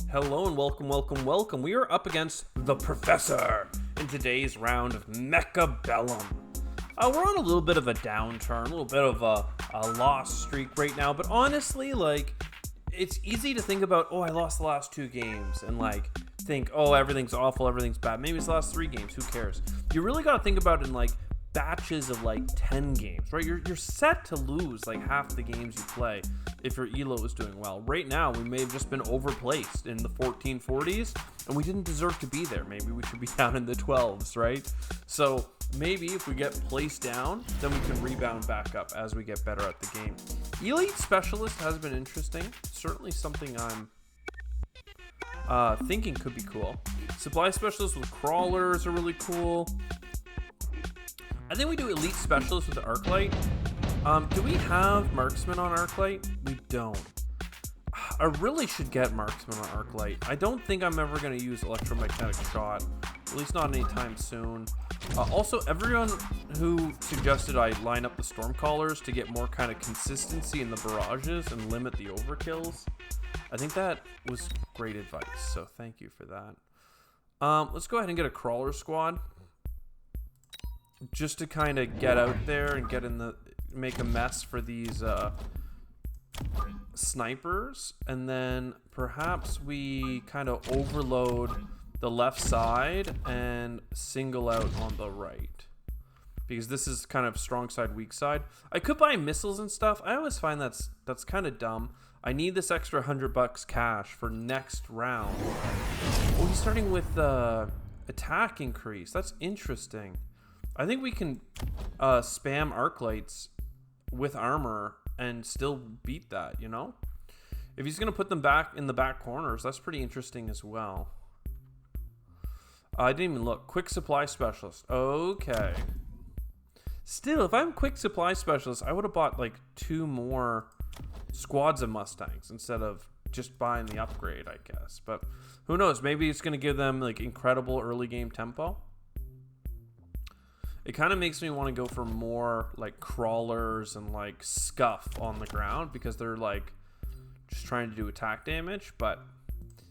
Hello and welcome. We are up against the Professor in today's round of Mechabellum. We're on a little bit of a downturn, a little bit of a loss streak right now, but honestly, it's easy to think about, I lost the last 2 games, and think, everything's awful, everything's bad. Maybe it's the last 3 games, who cares? You really got to think about it in batches of 10 games, right? You're set to lose half the games you play if your elo is doing well. Right now, we may have just been overplaced in the 1440s, and we didn't deserve to be there. Maybe we should be down in the 12s, right? So maybe if we get placed down, then we can rebound back up as we get better at the game. Elite Specialist has been interesting. Certainly something I'm thinking could be cool. Supply Specialist with Crawlers are really cool. I think we do Elite Specialist with the Arclight. Do we have Marksman on Arclight? We don't. I really should get Marksman on Arclight. I don't think I'm ever going to use Electromagnetic Shot, at least not anytime soon. Also, everyone who suggested I line up the Stormcallers to get more kind of consistency in the barrages and limit the overkills, I think that was great advice, so thank you for that. Let's go ahead and get a Crawler squad, just to kind of get out there and make a mess for these snipers, and then perhaps we kind of overload the left side and single out on the right, because this is kind of strong side, weak side. I could buy missiles and stuff. I always find that's kind of dumb. I need this extra $100 cash for next round. He's starting with attack increase. That's interesting. I think we can spam Arclights with armor and still beat that, you know? If he's going to put them back in the back corners, that's pretty interesting as well. I didn't even look. Quick Supply Specialist. Okay. Still, if I'm Quick Supply Specialist, I would have bought 2 more squads of Mustangs instead of just buying the upgrade, I guess. But who knows? Maybe it's going to give them incredible early game tempo. It kind of makes me want to go for more crawlers and scuff on the ground, because they're just trying to do attack damage, but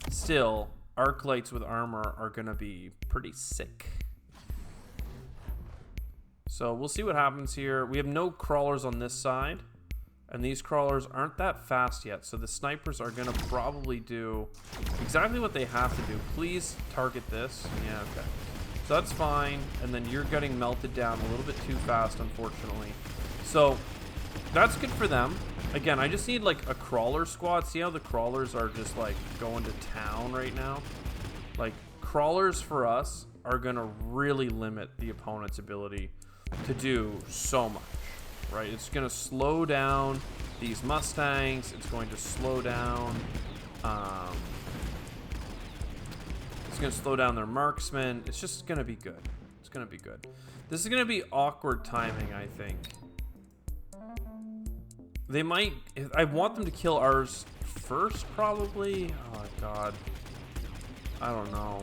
still Arclights with armor are going to be pretty sick. So we'll see what happens here. We have no crawlers on this side, and these crawlers aren't that fast yet, so the snipers are going to probably do exactly what they have to do. Please target this. Yeah, okay. So that's fine, and then you're getting melted down a little bit too fast, unfortunately. So that's good for them. Again, I just need a crawler squad. See how the crawlers are just going to town right now? Crawlers for us are gonna really limit the opponent's ability to do so much, right? It's gonna slow down these Mustangs. It's going to slow down it's going to slow down their marksmen. It's just going to be good. It's going to be good. This is going to be awkward timing, I think. They might... I want them to kill ours first, probably. Oh, God. I don't know.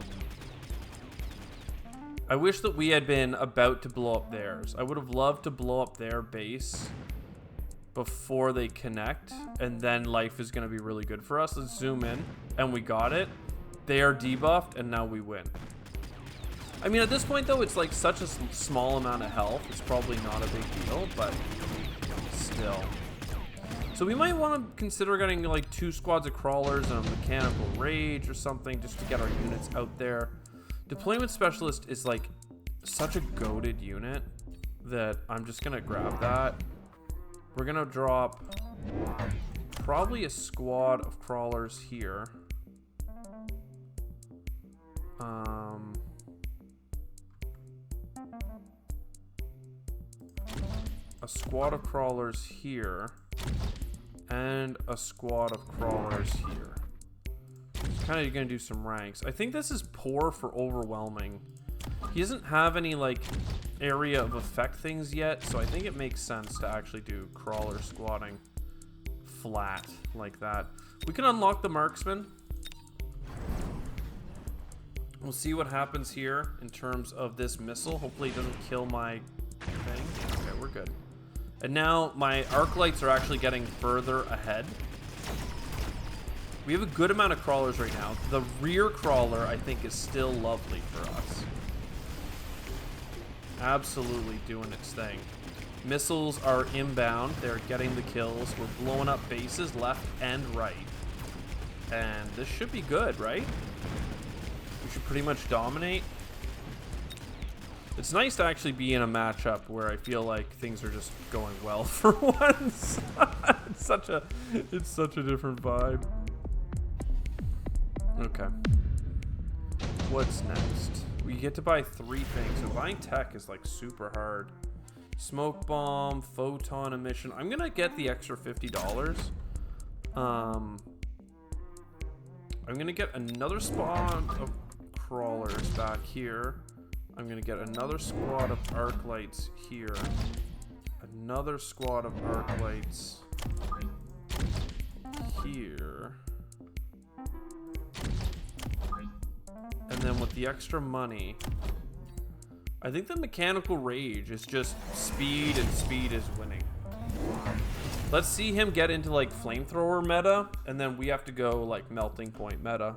I wish that we had been about to blow up theirs. I would have loved to blow up their base before they connect, and then life is going to be really good for us. Let's zoom in, and we got it. They are debuffed, and now we win. I mean, at this point, though, it's such a small amount of health. It's probably not a big deal, but still. So we might want to consider getting 2 squads of crawlers and a mechanical rage or something, just to get our units out there. Deployment Specialist is such a goated unit that I'm just gonna grab that. We're gonna drop probably a squad of crawlers here. A squad of crawlers here, and a squad of crawlers here. Kind of gonna do some ranks. I think this is poor for overwhelming. He doesn't have any area of effect things yet, so I think it makes sense to actually do crawler squatting flat like that. We can unlock the marksman. We'll see what happens here in terms of this missile. Hopefully it doesn't kill my thing. Okay, we're good. And now my Arclights are actually getting further ahead. We have a good amount of crawlers right now. The rear crawler, I think, is still lovely for us. Absolutely doing its thing. Missiles are inbound. They're getting the kills. We're blowing up bases left and right. And this should be good, right? We should pretty much dominate. It's nice to actually be in a matchup where I feel like things are just going well for once. It's such a different vibe. Okay. What's next? We get to buy 3 things. So buying tech is like super hard. Smoke bomb, photon emission. I'm gonna get the extra $50. I'm gonna get another spawn of crawlers back here. I'm gonna get another squad of arc lights here. Another squad of arc lights here. And then with the extra money, I think the mechanical rage is just speed, and speed is winning. Let's see him get into like flamethrower meta, and then we have to go like melting point meta.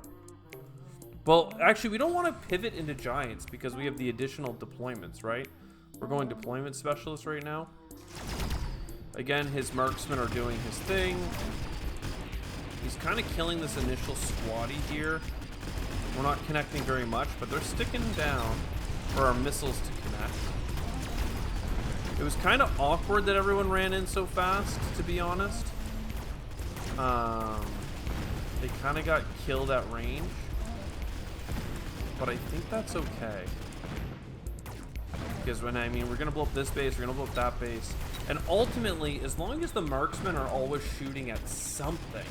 Well, actually, we don't want to pivot into giants because we have the additional deployments, right? We're going deployment specialist right now. Again, his marksmen are doing his thing. He's kind of killing this initial squatty here. We're not connecting very much, but they're sticking down for our missiles to connect. It was kind of awkward that everyone ran in so fast, to be honest. They kind of got killed at range. But I think that's okay. Because when we're going to blow up this base, we're going to blow up that base. And ultimately, as long as the marksmen are always shooting at something,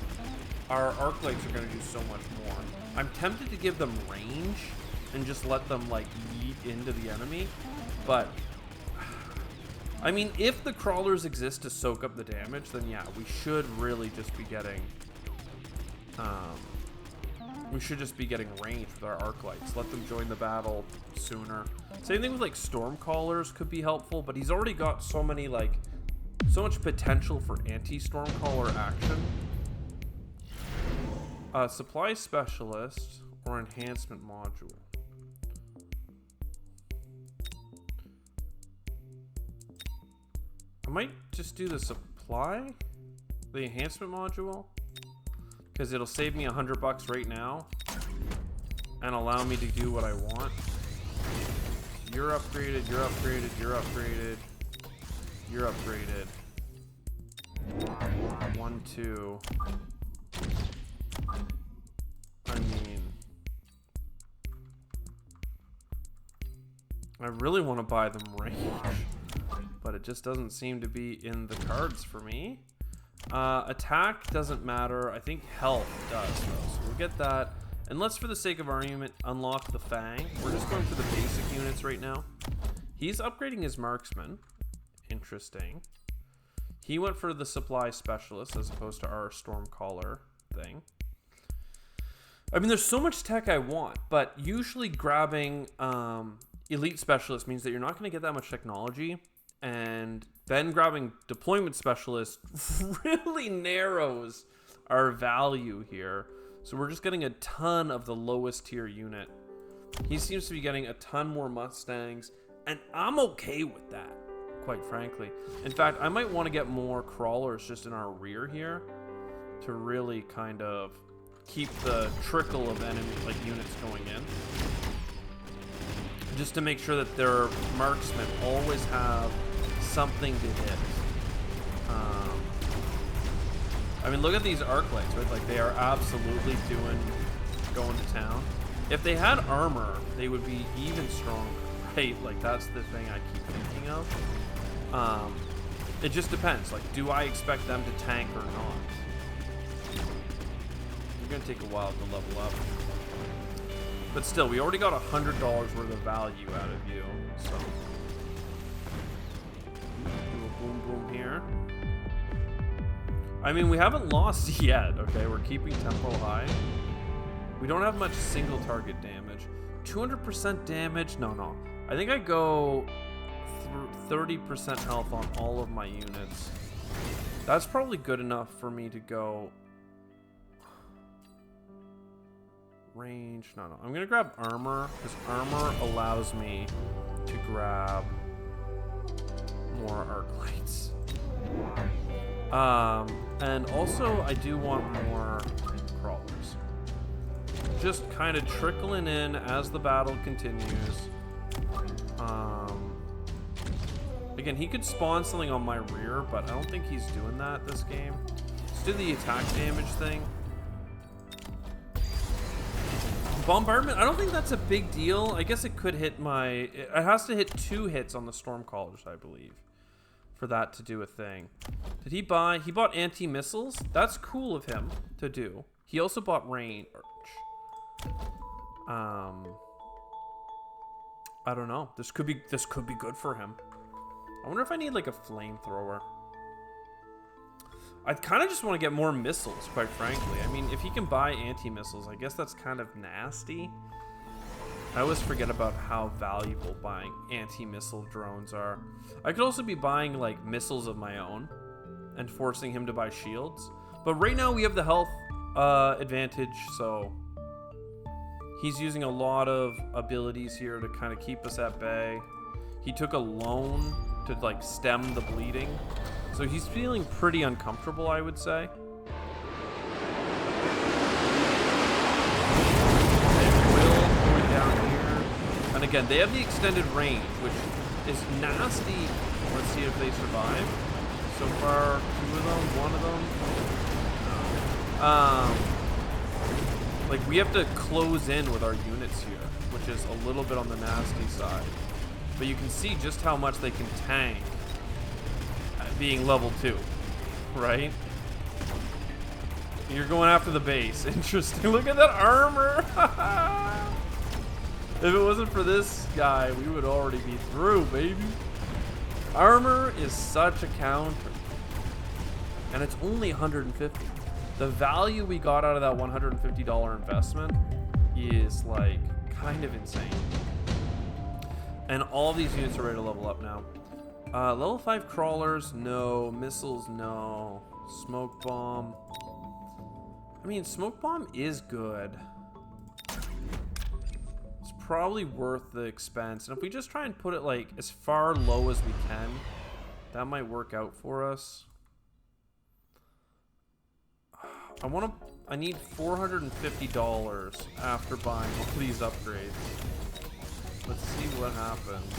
our arc lights are going to do so much more. I'm tempted to give them range and just let them like yeet into the enemy. But I mean, if the crawlers exist to soak up the damage, then yeah, we should really just be getting range with our arc lights. Let them join the battle sooner. Same thing with like storm callers could be helpful, but he's already got so much potential for anti-storm caller action. Supply specialist or enhancement module. I might just do the enhancement module, because it'll save me $100 right now and allow me to do what I want. You're upgraded, you're upgraded, you're upgraded, you're upgraded. 1, 2. I mean, I really want to buy them range, but it just doesn't seem to be in the cards for me. Attack doesn't matter. I think health does, though. So we'll get that. And let's, for the sake of argument, unlock the Fang. We're just going for the basic units right now. He's upgrading his marksman. Interesting. He went for the supply specialist as opposed to our storm caller thing. I mean, there's so much tech I want, but usually grabbing elite specialist means that you're not going to get that much technology, and then grabbing deployment specialist really narrows our value here. So we're just getting a ton of the lowest tier unit. He seems to be getting a ton more Mustangs, and I'm okay with that, quite frankly. In fact, I might want to get more crawlers just in our rear here to really kind of keep the trickle of enemy units going in, just to make sure that their marksmen always have something to hit. I mean, look at these arc lights, right? Like, they are absolutely going to town. If they had armor, they would be even stronger, right? Like, that's the thing I keep thinking of. It just depends. Like, do I expect them to tank or not? It's gonna take a while to level up. But still, we already got $100 worth of value out of you, so. Do a boom boom here. I mean, we haven't lost yet, okay? We're keeping tempo high. We don't have much single target damage. 200% damage? No. I think I go 30% health on all of my units. That's probably good enough for me to go. range. No, no. I'm gonna grab armor because armor allows me to grab more arc lights. And also I do want more crawlers. Just kind of trickling in as the battle continues. Again, he could spawn something on my rear, but I don't think he's doing that this game. Let's do the attack damage thing. Bombardment, I don't think that's a big deal. I guess it could hit my... It has to hit 2 hits on the Stormcallers, I believe, for that to do a thing. Did he buy... He bought anti-missiles. That's cool of him to do. He also bought range. I don't know. This could be good for him. I wonder if I need like a flamethrower. I kind of just want to get more missiles, quite frankly. I mean, if he can buy anti-missiles, I guess that's kind of nasty. I always forget about how valuable buying anti-missile drones are. I could also be buying like missiles of my own and forcing him to buy shields. But right now we have the health advantage, so he's using a lot of abilities here to kind of keep us at bay. He took a loan to like stem the bleeding. So he's feeling pretty uncomfortable, I would say. Will going down here. And again, they have the extended range, which is nasty. Let's see if they survive. So far, 2 of them, 1 of them. Like we have to close in with our units here, which is a little bit on the nasty side. But you can see just how much they can tank at being level 2, right? You're going after the base. Interesting. Look at that armor. If it wasn't for this guy, we would already be through, baby. Armor is such a counter. And it's only 150. The value we got out of that $150 investment is like kind of insane. And all these units are ready to level up now. Level 5 crawlers, no. Missiles, no. Smoke bomb. I mean, smoke bomb is good. It's probably worth the expense. And if we just try and put it like as far low as we can, that might work out for us. I need $450 after buying all these upgrades. Let's see what happens.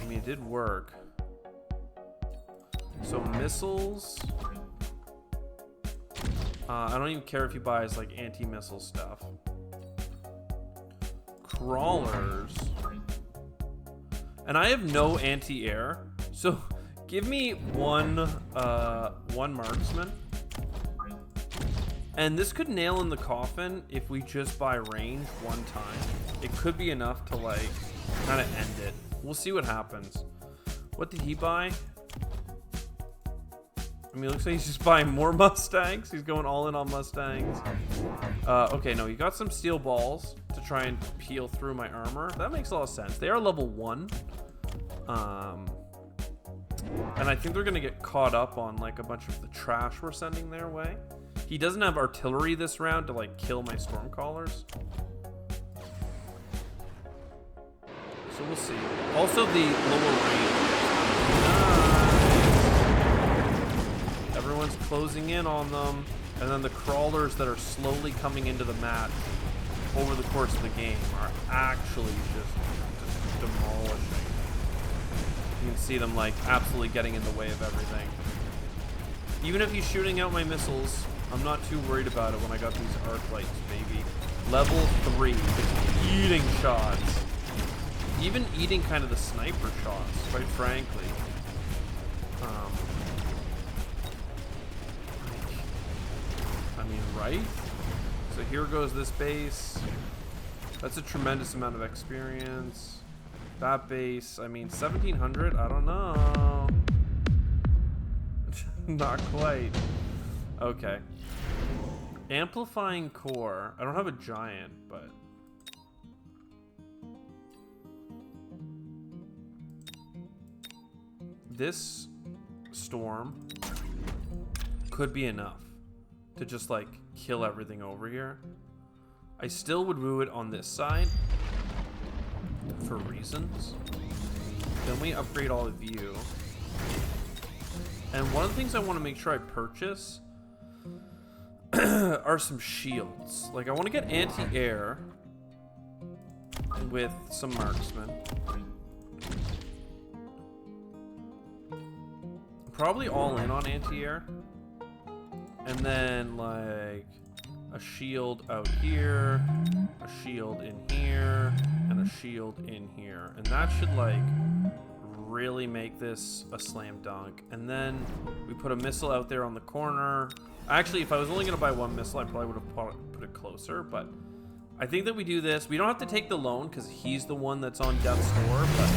I mean, it did work. So missiles. I don't even care if he buys like anti-missile stuff. Crawlers. And I have no anti-air. So give me one marksman. And this could nail in the coffin if we just buy range 1 time. It could be enough to like kind of end it. We'll see what happens. What did he buy? I mean, it looks like he's just buying more Mustangs. He's going all in on Mustangs. Okay, no, he got some steel balls to try and peel through my armor. That makes a lot of sense. They are level 1. And I think they're going to get caught up on like a bunch of the trash we're sending their way. He doesn't have artillery this round to like kill my Stormcallers. So we'll see. Also the lower range. Nice. Everyone's closing in on them. And then the crawlers that are slowly coming into the match over the course of the game are actually just demolishing. You can see them like absolutely getting in the way of everything. Even if he's shooting out my missiles, I'm not too worried about it when I got these arc lights, baby. Level 3, just eating shots. Even eating kind of the sniper shots, quite frankly. I mean, right? So here goes this base. That's a tremendous amount of experience. That base, I mean, 1700, I don't know. Not quite. Okay. Amplifying core. I don't have a giant, but this storm could be enough to just like kill everything over here. I still would woo it on this side for reasons. Then we upgrade all of you. And one of the things I want to make sure I purchase are some shields. Like I want to get anti-air with some marksman. Probably all in on anti-air. And then like a shield out here, a shield in here, and a shield in here. And that should like really make this a slam dunk. And then we put a missile out there on the corner. Actually, if I was only going to buy one missile, I probably would have put it closer. But I think that we do this. We don't have to take the loan because he's the one that's on death's door. But,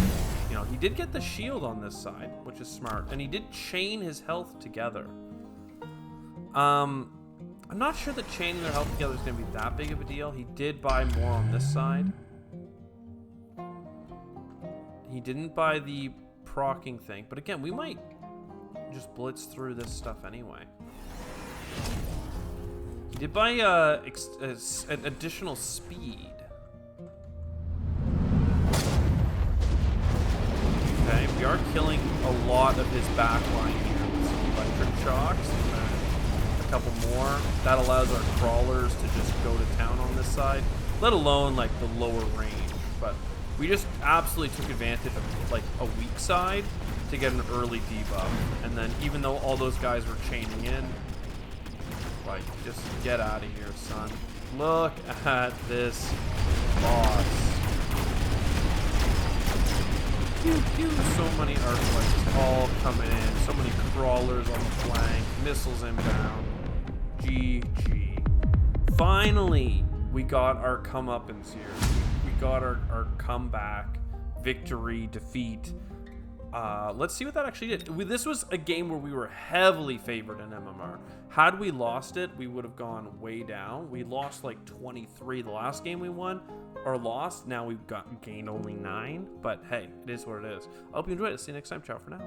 you know, he did get the shield on this side, which is smart. And he did chain his health together. I'm not sure that chaining their health together is going to be that big of a deal. He did buy more on this side. He didn't buy the proccing thing. But again, we might just blitz through this stuff anyway. He did buy an additional speed. Okay, we are killing a lot of his back line here with some electric shocks. And then a couple more. That allows our crawlers to just go to town on this side. Let alone like the lower range. But we just absolutely took advantage of like a weak side to get an early debuff. And then even though all those guys were chaining in, like, just get out of here, son. Look at this boss. Pew, pew. So many arclights all coming in. So many crawlers on the flank. Missiles inbound. GG. Finally, we got our comeuppance here. We got our comeback, victory, defeat. Let's see what that actually did. This was a game where we were heavily favored in MMR. Had we lost it, we would have gone way down. We lost like 23 the last game we won, or lost. Now we've gained only 9. But hey, it is what it is. I hope you enjoyed it. See you next time. Ciao for now.